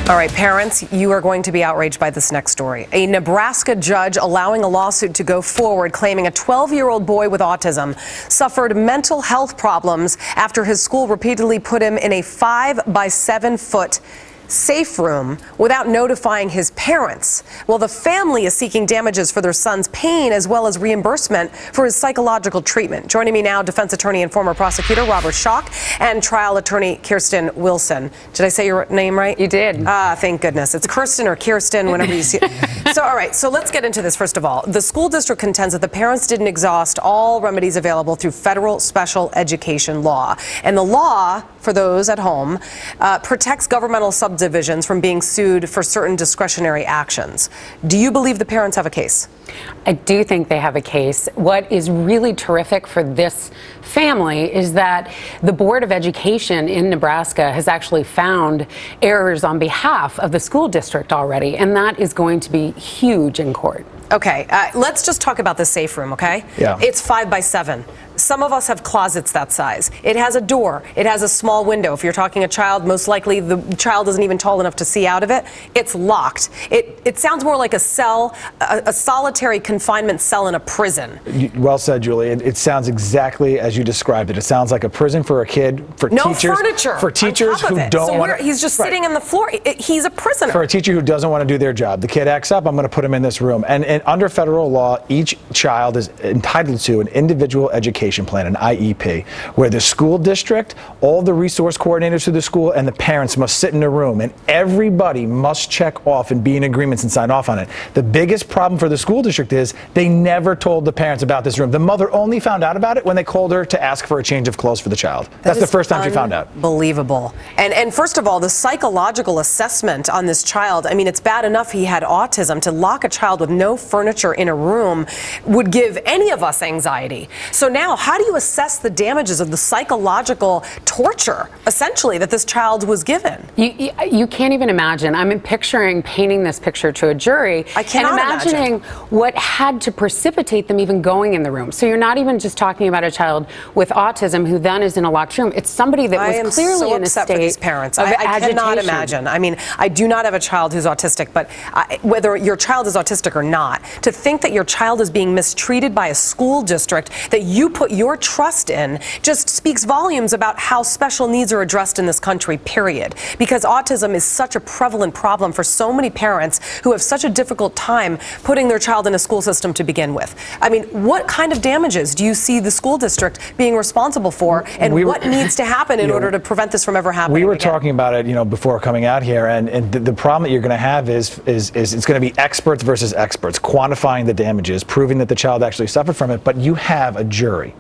All right, parents, you are going to be outraged by this next story. A Nebraska judge allowing a lawsuit to go forward claiming a 12-year-old boy with autism suffered mental health problems after his school repeatedly put him in a 5-by-7-foot safe room without notifying his parents. Well, the family is seeking damages for their son's pain as well as reimbursement for his psychological treatment. Joining me now, defense attorney and former prosecutor Robert Schalk and trial attorney Kirsten Wilson. Did I say your name right? You did. Thank goodness. It's Kirsten or Kirsten, whenever you see it. So, all right, so let's get into this first of all. The school district contends that the parents didn't exhaust all remedies available through federal special education law. And the law, for those at home, protects governmental subdivisions from being sued for certain discretionary actions. Do you believe the parents have a case? I do think they have a case. What is really terrific for this family is that the Board of Education in Nebraska has actually found errors on behalf of the school district already, and that is going to be huge in court. Okay, let's just talk about the safe room, okay? Yeah. It's 5-by-7. Some of us have closets that size. It has a door. It has a small window. If you're talking a child, most likely the child isn't even tall enough to see out of it. It's locked. It sounds more like a cell, a solitary confinement cell in a prison. Well said, Julie. It sounds exactly as you described it. It sounds like a prison for a kid, for no teachers, furniture for teachers who don't want. He's just sitting on the floor. He's a prisoner. For a teacher who doesn't want to do their job. The kid acts up. I'm going to put him in this room. And under federal law, each child is entitled to an individual education plan, an IEP, where the school district, all the resource coordinators through the school, and the parents must sit in a room, and everybody must check off and be in agreements and sign off on it. The biggest problem for the school district is they never told the parents about this room. The mother only found out about it when they called her to ask for a change of clothes for the child. That's the first time she found out. Unbelievable. And first of all, the psychological assessment on this child, I mean, it's bad enough he had autism. To lock a child with no furniture in a room would give any of us anxiety. So now, how do you assess the damages of the psychological torture, essentially, that this child was given? You can't even imagine. I'm painting this picture to a jury. I cannot and imagining what had to precipitate them even going in the room. So you're not even just talking about a child with autism who then is in a locked room. It's somebody that was clearly in a state for these parents. of I agitation. cannot imagine. I mean, I do not have a child who's autistic, but whether your child is autistic or not, to think that your child is being mistreated by a school district that you put your trust in just speaks volumes about how special needs are addressed in this country, period. Because autism is such a prevalent problem for so many parents who have such a difficult time putting their child in a school system to begin with. I mean, what kind of damages do you see the school district being responsible for, and what needs to happen in order to prevent this from ever happening? We were talking about it, before coming out here, and the problem that you're going to have is it's going to be experts versus experts, quantifying the damages, proving that the child actually suffered from it, but you have a jury.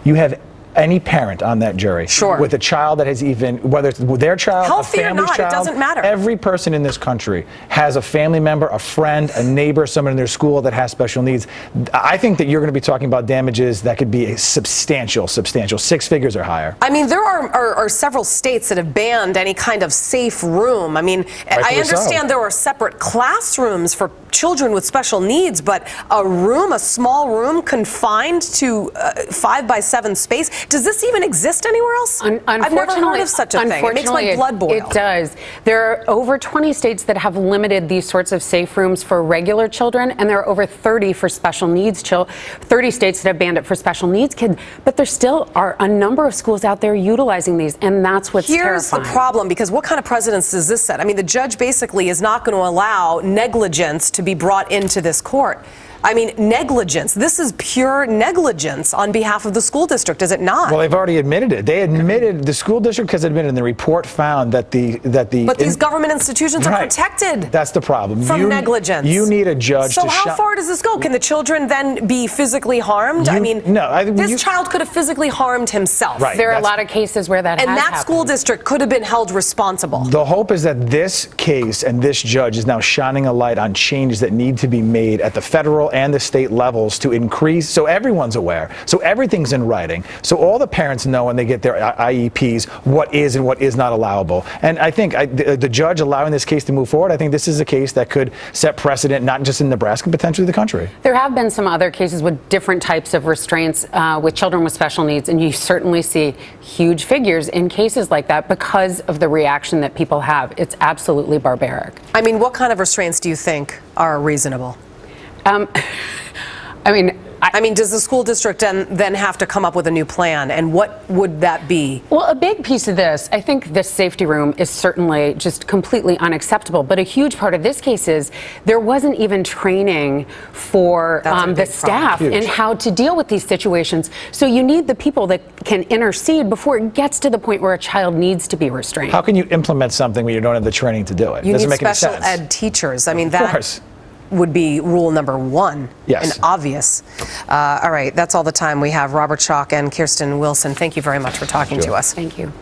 You have any parent on that jury with a child that has whether it's their child, healthy a family's or not, child, it doesn't matter. Every person in this country has a family member, a friend, a neighbor, someone in their school that has special needs. I think that you're going to be talking about damages that could be substantial, 6 figures or higher. I mean, there are several states that have banned any kind of safe room. I mean, I understand there are separate classrooms for children with special needs, but a small room confined to 5-by-7 space, does this even exist anywhere else? I've never heard of such a thing. It makes my blood boil. It does. There are over 20 states that have limited these sorts of safe rooms for regular children, and there are over 30 for special needs 30 states that have banned it for special needs kids, but there still are a number of schools out there utilizing these, and that's what's terrifying. Here's the problem, because what kind of precedence does this set? I mean, the judge basically is not going to allow negligence to be brought into this court. I mean, negligence. This is pure negligence on behalf of the school district, is it not? Well, they've already admitted it. They admitted, the school district has admitted, and the report found that But these government institutions are protected. That's the problem. From negligence. You need a judge So how far does this go? Can the children then be physically harmed? This child could have physically harmed himself. Right, there are a lot of cases where that has happened. And that school district could have been held responsible. The hope is that this case and this judge is now shining a light on changes that need to be made at the federal and the state levels to increase, so everyone's aware, so everything's in writing, so all the parents know when they get their IEPs what is and what is not allowable. And I think the judge allowing this case to move forward, I think this is a case that could set precedent not just in Nebraska, potentially the country. There have been some other cases with different types of restraints with children with special needs, and you certainly see huge figures in cases like that because of the reaction that people have. It's absolutely barbaric. I mean, what kind of restraints do you think are reasonable? I mean, does the school district then have to come up with a new plan, and what would that be? Well, a big piece of this, I think this safety room is certainly just completely unacceptable, but a huge part of this case is there wasn't even training for the staff in how to deal with these situations. So you need the people that can intercede before it gets to the point where a child needs to be restrained. How can you implement something when you don't have the training to do it? You Doesn't need make any special sense. ed teachers. I mean, Of that course. would be rule number one. Yes. And obvious. All right, that's all the time we have. Robert Schalk and Kirsten Wilson, thank you very much for talking to us. Thank you.